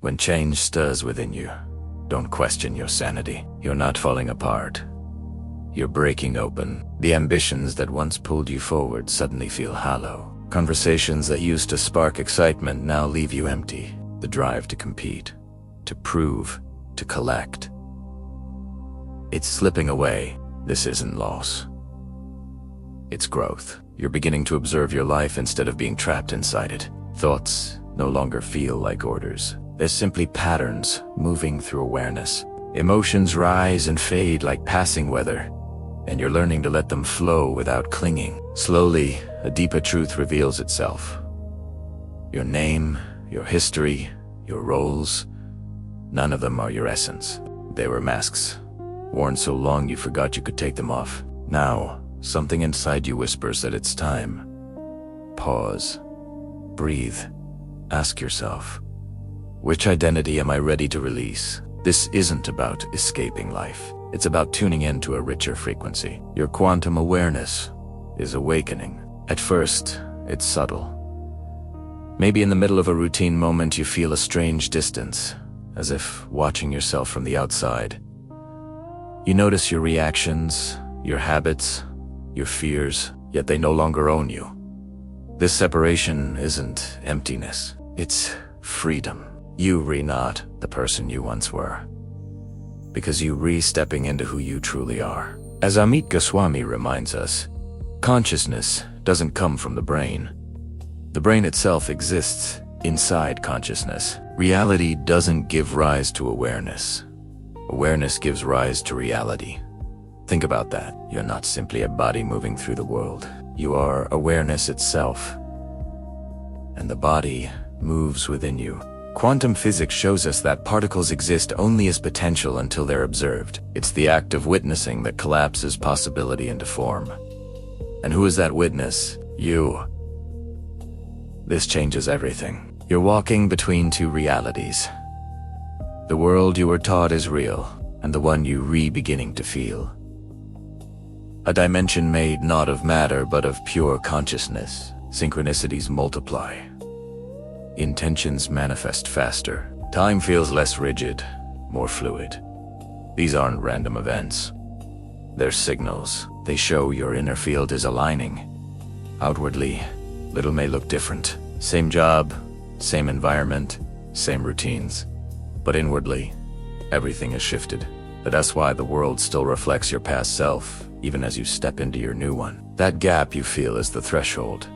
When change stirs within you, don't question your sanity. You're not falling apart. You're breaking open. The ambitions that once pulled you forward suddenly feel hollow. Conversations that used to spark excitement now leave you empty. The drive to compete, to prove, to collect. It's slipping away. This isn't loss. It's growth. You're beginning to observe your life instead of being trapped inside it. Thoughts no longer feel like orders. They're simply patterns moving through awareness. Emotions rise and fade like passing weather, and you're learning to let them flow without clinging. Slowly, a deeper truth reveals itself. Your name, your history, your roles, none of them are your essence. They were masks, worn so long you forgot you could take them off. Now, something inside you whispers that it's time. Pause. Breathe. Ask yourself, which identity am I ready to release? This isn't about escaping life. It's about tuning into a richer frequency. Your quantum awareness is awakening. At first, it's subtle. Maybe in the middle of a routine moment you feel a strange distance, as if watching yourself from the outside. You notice your reactions, your habits, your fears, yet they no longer own you. This separation isn't emptiness, it's freedom. You not the person you once were, because you stepping into who you truly are. As Amit Goswami reminds us, consciousness doesn't come from the brain. The brain itself exists inside consciousness. Reality doesn't give rise to awareness. Awareness gives rise to reality. Think about that. You're not simply a body moving through the world. You are awareness itself. And the body moves within you. Quantum physics shows us that particles exist only as potential until they're observed. It's the act of witnessing that collapses possibility into form. And who is that witness? You. This changes everything. You're walking between two realities. The world you were taught is real, and the one you beginning to feel. A dimension made not of matter but of pure consciousness. Synchronicities multiply. Intentions manifest faster. Time feels less rigid, more fluid. These aren't random events. They're signals. They show your inner field is aligning. Outwardly, little may look different. Same job, same environment, same routines. But inwardly, everything has shifted. That's why the world still reflects your past self, even as you step into your new one. That gap you feel is the threshold,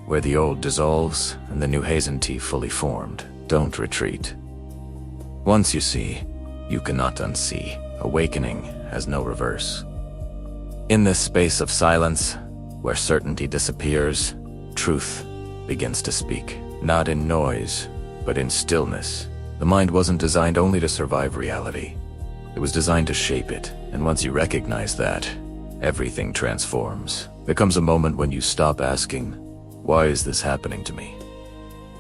where the old dissolves and the new Hazen-T fully formed. Don't retreat. Once you see, you cannot unsee. Awakening has no reverse. In this space of silence, where certainty disappears, truth begins to speak. Not in noise, but in stillness. The mind wasn't designed only to survive reality. It was designed to shape it, and once you recognize that, everything transforms. There comes a moment when you stop asking, why is this happening to me?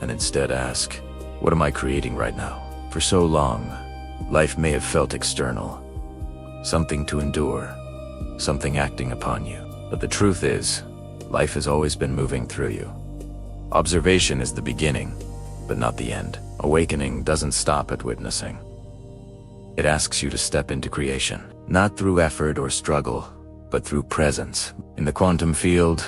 And instead ask, what am I creating right now? For so long, life may have felt external, something to endure, something acting upon you. But the truth is, life has always been moving through you. Observation is the beginning, but not the end. Awakening doesn't stop at witnessing. It asks you to step into creation, not through effort or struggle, but through presence. In the quantum field,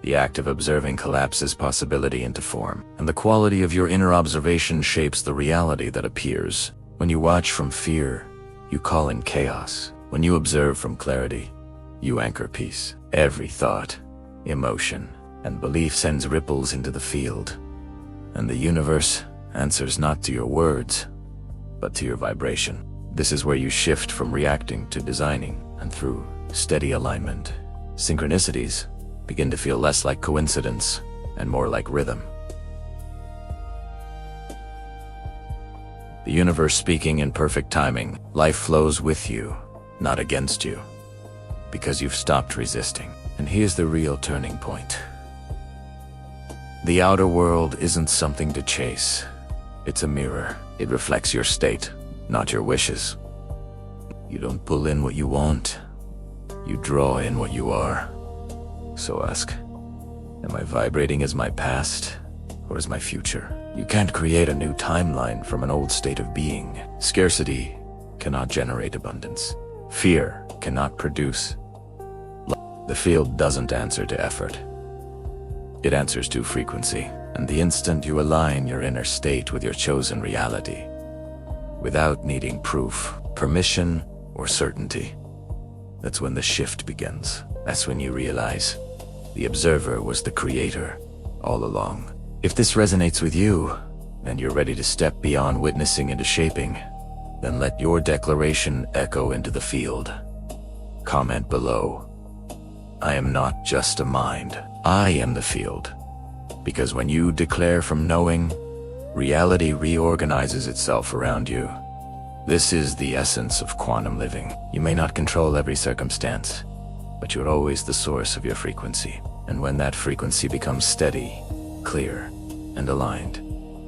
the act of observing collapses possibility into form, and the quality of your inner observation shapes the reality that appears. When you watch from fear, you call in chaos. When you observe from clarity, you anchor peace. Every thought, emotion, and belief sends ripples into the field, and the universe answers not to your words, but to your vibration. This is where you shift from reacting to designing, and through steady alignment, synchronicities begin to feel less like coincidence and more like rhythm. The universe speaking in perfect timing. Life flows with you, not against you, because you've stopped resisting. And here's the real turning point. The outer world isn't something to chase. It's a mirror. It reflects your state, not your wishes. You don't pull in what you want. You draw in what you are. So ask, am I vibrating as my past or as my future? You can't create a new timeline from an old state of being. Scarcity cannot generate abundance. Fear cannot produce. The field doesn't answer to effort. It answers to frequency. And the instant you align your inner state with your chosen reality, without needing proof, permission, or certainty, that's when the shift begins. That's when you realize the observer was the creator all along. If this resonates with you, and you're ready to step beyond witnessing into shaping, then let your declaration echo into the field. Comment below. I am not just a mind. I am the field. Because when you declare from knowing, reality reorganizes itself around you. This is the essence of quantum living. You may not control every circumstance, but you're always the source of your frequency. And when that frequency becomes steady, clear, and aligned,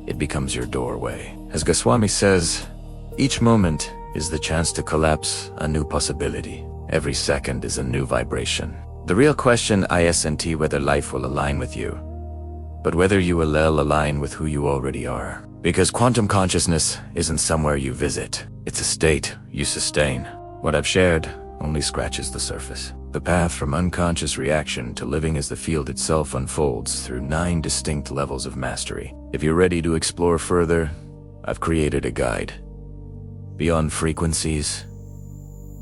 it becomes your doorway. As Goswami says, each moment is the chance to collapse a new possibility. Every second is a new vibration. The real question isn't whether life will align with you, but whether you will align with who you already are. Because quantum consciousness isn't somewhere you visit. It's a state you sustain. What I've shared only scratches the surface. The path from unconscious reaction to living as the field itself unfolds through 9 distinct levels of mastery. If you're ready to explore further, I've created a guide. Beyond frequencies,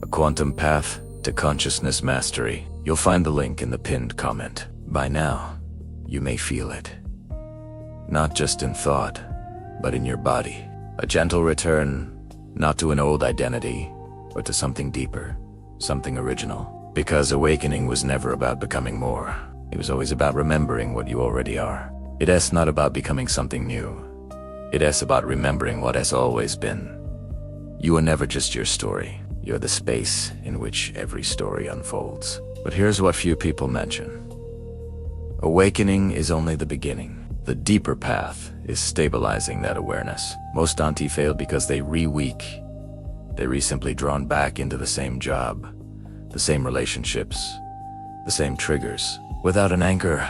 a quantum path to consciousness mastery. You'll find the link in the pinned comment. By now, you may feel it. Not just in thought, but in your body. A gentle return, not to an old identity, but to something deeper, something original. Because awakening was never about becoming more. It was always about remembering what you already are. It's not about becoming something new. It's about remembering what has always been. You are never just your story. You're the space in which every story unfolds. But here's what few people mention. Awakening is only the beginning. The deeper path is stabilizing that awareness. Most fail because they re-weak. They simply drawn back into the same job, the same relationships, the same triggers. Without an anchor,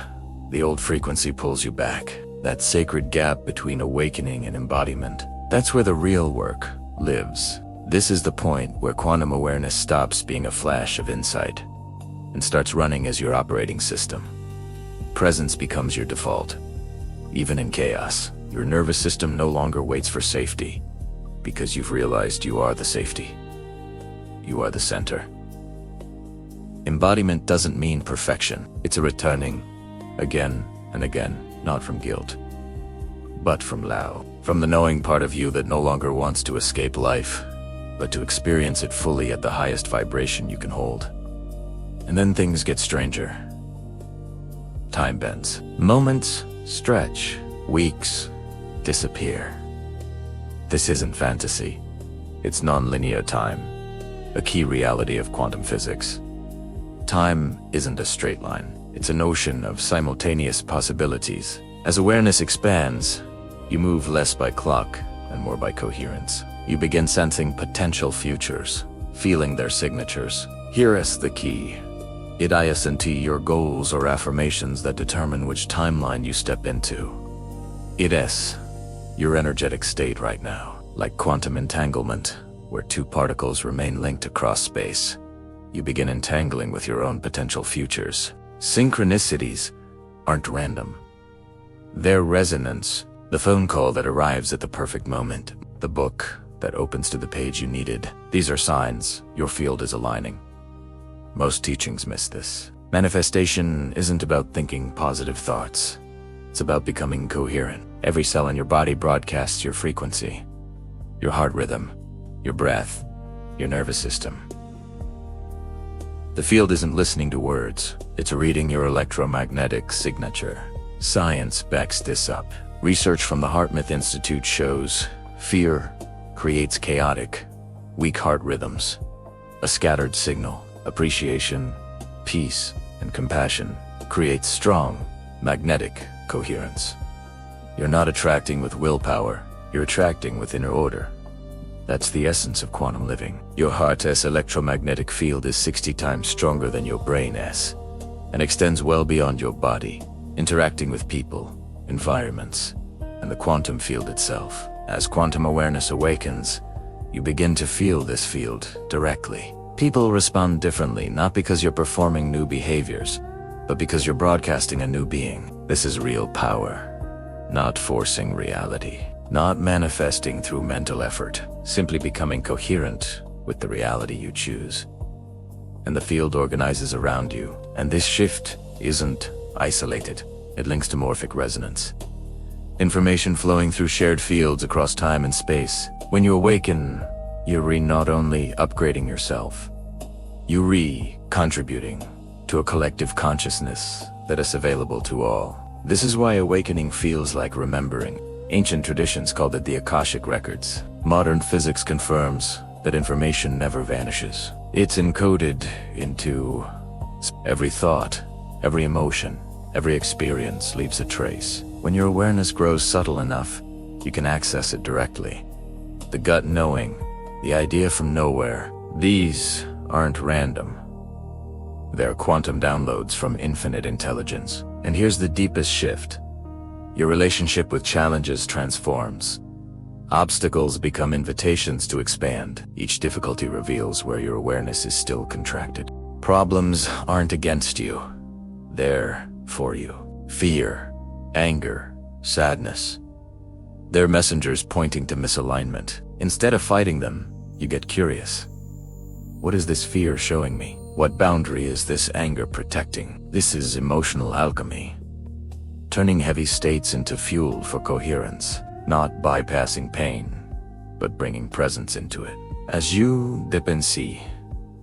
the old frequency pulls you back. That sacred gap between awakening and embodiment, that's where the real work lives. This is the point where quantum awareness stops being a flash of insight and starts running as your operating system. Presence becomes your default. Even in chaos, your nervous system no longer waits for safety, because you've realized you are the safety. You are the center. Embodiment doesn't mean perfection. It's a returning, again and again, not from guilt, but from Lao. From the knowing part of you that no longer wants to escape life, but to experience it fully at the highest vibration you can hold. And then things get stranger. Time bends. Moments stretch. Weeks disappear. This isn't fantasy. It's non-linear time, a key reality of quantum physics. Time isn't a straight line. It's an ocean of simultaneous possibilities. As awareness expands, you move less by clock and more by coherence. You begin sensing potential futures, feeling their signatures. Here is the key. It isn't your goals or affirmations that determine which timeline you step into. It is your energetic state right now. Like quantum entanglement, where 2 particles remain linked across space, you begin entangling with your own potential futures. Synchronicities aren't random. They're resonance, the phone call that arrives at the perfect moment, the book that opens to the page you needed. These are signs your field is aligning. Most teachings miss this. Manifestation isn't about thinking positive thoughts. It's about becoming coherent. Every cell in your body broadcasts your frequency, your heart rhythm, your breath, your nervous system. The field isn't listening to words. It's reading your electromagnetic signature. Science backs this up. Research from the HeartMath Institute shows fear creates chaotic, weak heart rhythms. A scattered signal. Appreciation, peace, and compassion creates strong, magnetic coherence. You're not attracting with willpower, you're attracting with inner order. That's the essence of quantum living. Your heart's electromagnetic field is 60 times stronger than your brain's, and extends well beyond your body, interacting with people, environments, and the quantum field itself. As quantum awareness awakens, you begin to feel this field directly. People respond differently, not because you're performing new behaviors, but because you're broadcasting a new being. This is real power, not forcing reality, not manifesting through mental effort, simply becoming coherent with the reality you choose. And the field organizes around you, and this shift isn't isolated. It links to morphic resonance. Information flowing through shared fields across time and space. When you awaken, you're not only upgrading yourself, you're contributing to a collective consciousness that is available to all. This is why awakening feels like remembering. Ancient traditions called it the Akashic Records. Modern physics confirms that information never vanishes. It's encoded into every thought, every emotion, every experience leaves a trace. When your awareness grows subtle enough, you can access it directly. The gut knowing, the idea from nowhere, these aren't random. They're quantum downloads from infinite intelligence. And here's the deepest shift. Your relationship with challenges transforms. Obstacles become invitations to expand. Each difficulty reveals where your awareness is still contracted. Problems aren't against you. They're for you. Fear, anger, sadness. They're messengers pointing to misalignment. Instead of fighting them, you get curious. What is this fear showing me? What boundary is this anger protecting? This is emotional alchemy. Turning heavy states into fuel for coherence. Not bypassing pain, but bringing presence into it. As you dip and see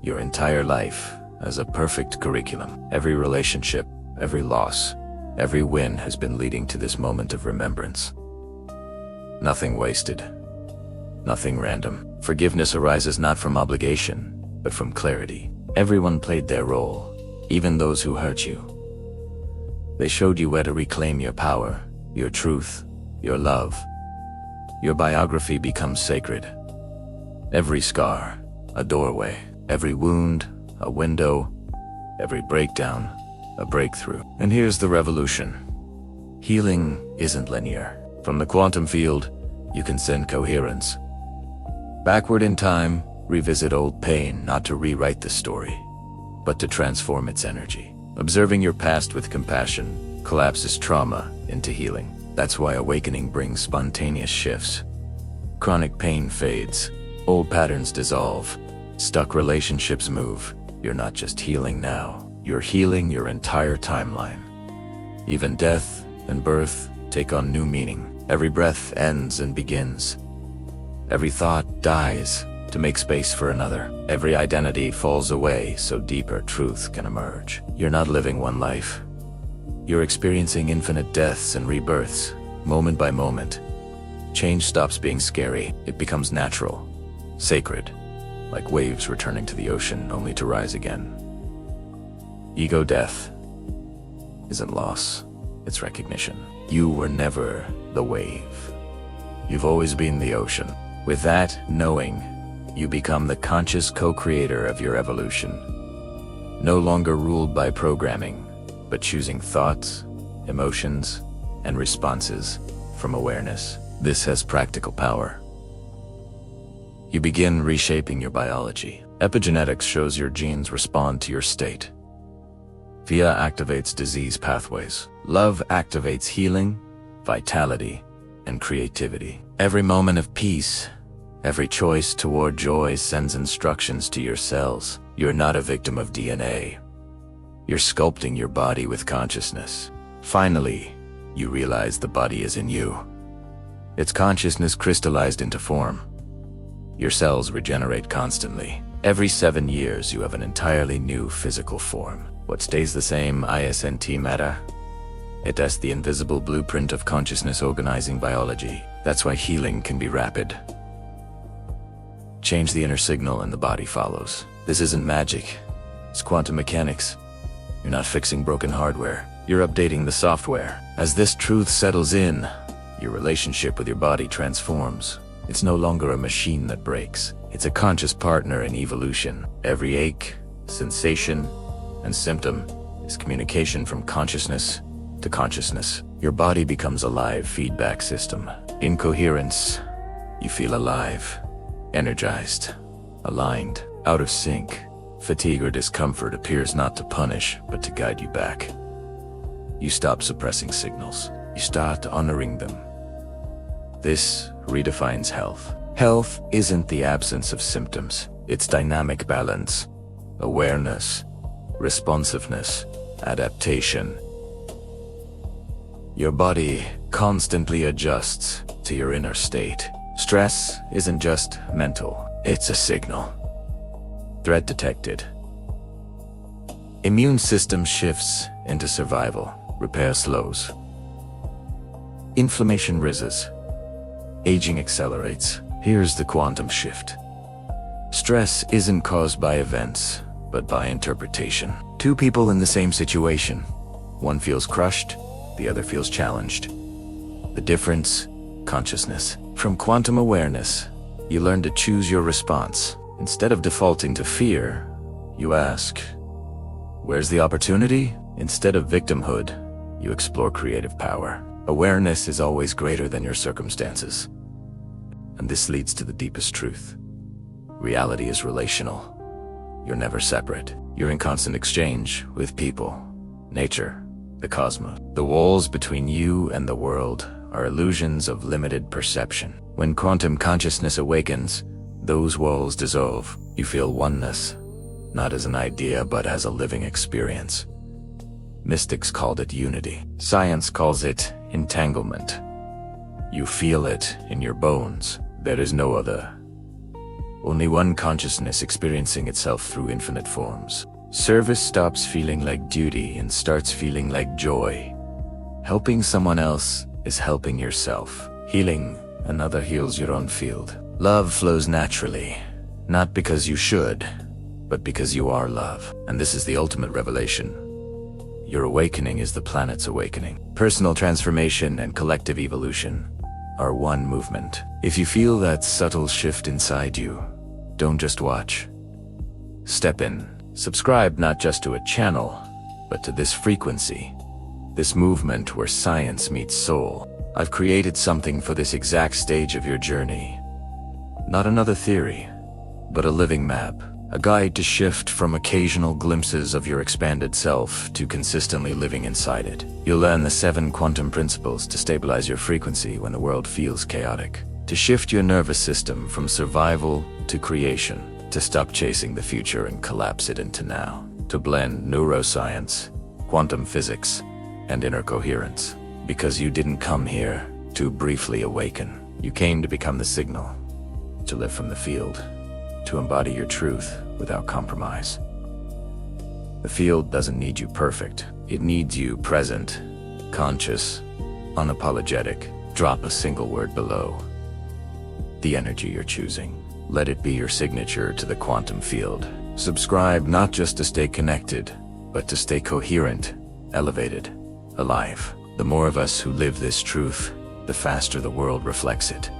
your entire life as a perfect curriculum, every relationship, every loss, every win has been leading to this moment of remembrance. Nothing wasted, nothing random. Forgiveness arises not from obligation, but from clarity. Everyone played their role, even those who hurt you. They showed you where to reclaim your power, your truth, your love. Your biography becomes sacred. Every scar, a doorway. Every wound, a window. Every breakdown, a breakthrough. And here's the revolution. Healing isn't linear. From the quantum field, you can send coherence. Backward in time, revisit old pain, not to rewrite the story, but to transform its energy. Observing your past with compassion collapses trauma into healing. That's why awakening brings spontaneous shifts. Chronic pain fades, old patterns dissolve, stuck relationships move. You're not just healing now, you're healing your entire timeline. Even death and birth take on new meaning. Every breath ends and begins. Every thought dies to make space for another. Every identity falls away so deeper truth can emerge. You're not living one life. You're experiencing infinite deaths and rebirths, moment by moment. Change stops being scary. It becomes natural, sacred, like waves returning to the ocean only to rise again. Ego death isn't loss, it's recognition. You were never the wave. You've always been the ocean. With that knowing, you become the conscious co-creator of your evolution. No longer ruled by programming, but choosing thoughts, emotions, and responses from awareness. This has practical power. You begin reshaping your biology. Epigenetics shows your genes respond to your state. Fear activates disease pathways. Love activates healing, vitality, and creativity. Every moment of peace, every choice toward joy sends instructions to your cells. You're not a victim of DNA. You're sculpting your body with consciousness. Finally, you realize the body is in you. Its consciousness crystallized into form. Your cells regenerate constantly. Every 7 years, you have an entirely new physical form. What stays the same, isn't matter. It is the invisible blueprint of consciousness organizing biology. That's why healing can be rapid. Change the inner signal and the body follows. This isn't magic. It's quantum mechanics. You're not fixing broken hardware. You're updating the software. As this truth settles in, your relationship with your body transforms. It's no longer a machine that breaks. It's a conscious partner in evolution. Every ache, sensation, and symptom is communication from consciousness to consciousness. Your body becomes a live feedback system. In coherence, you feel alive, energized, aligned. Out of sync, fatigue or discomfort appears not to punish, but to guide you back. You stop suppressing signals. You start honoring them. This redefines health. Health isn't the absence of symptoms. It's dynamic balance, awareness, responsiveness, adaptation. Your body constantly adjusts to your inner state. Stress isn't just mental, it's a signal. Threat detected. Immune system shifts into survival. Repair slows. Inflammation rises. Aging accelerates. Here's the quantum shift. Stress isn't caused by events, but by interpretation. Two people in the same situation. One feels crushed, the other feels challenged. The difference? Consciousness. From quantum awareness, you learn to choose your response. Instead of defaulting to fear, you ask, where's the opportunity? Instead of victimhood, you explore creative power. Awareness is always greater than your circumstances. And this leads to the deepest truth. Reality is relational. You're never separate. You're in constant exchange with people, nature, the cosmos. The walls between you and the world are illusions of limited perception. When quantum consciousness awakens, those walls dissolve. You feel oneness, not as an idea, but as a living experience. Mystics called it unity. Science calls it entanglement. You feel it in your bones. There is no other. Only one consciousness experiencing itself through infinite forms. Service stops feeling like duty and starts feeling like joy. Helping someone else is helping yourself. Healing another heals your own field. Love flows naturally, not because you should, but because you are love. And this is the ultimate revelation. Your awakening is the planet's awakening. Personal transformation and collective evolution are one movement. If you feel that subtle shift inside you, don't just watch. Step in. Subscribe not just to a channel, but to this frequency. This movement where science meets soul. I've created something for this exact stage of your journey. Not another theory, but a living map. A guide to shift from occasional glimpses of your expanded self to consistently living inside it. You'll learn the 7 quantum principles to stabilize your frequency when the world feels chaotic. To shift your nervous system from survival to creation. To stop chasing the future and collapse it into now. To blend neuroscience, quantum physics, and inner coherence. Because you didn't come here to briefly awaken. You came to become the signal. To live from the field. To embody your truth without compromise. The field doesn't need you perfect. It needs you present, conscious, unapologetic. Drop a single word below. The energy you're choosing. Let it be your signature to the quantum field. Subscribe not just to stay connected, but to stay coherent, elevated, alive. The more of us who live this truth, the faster the world reflects it.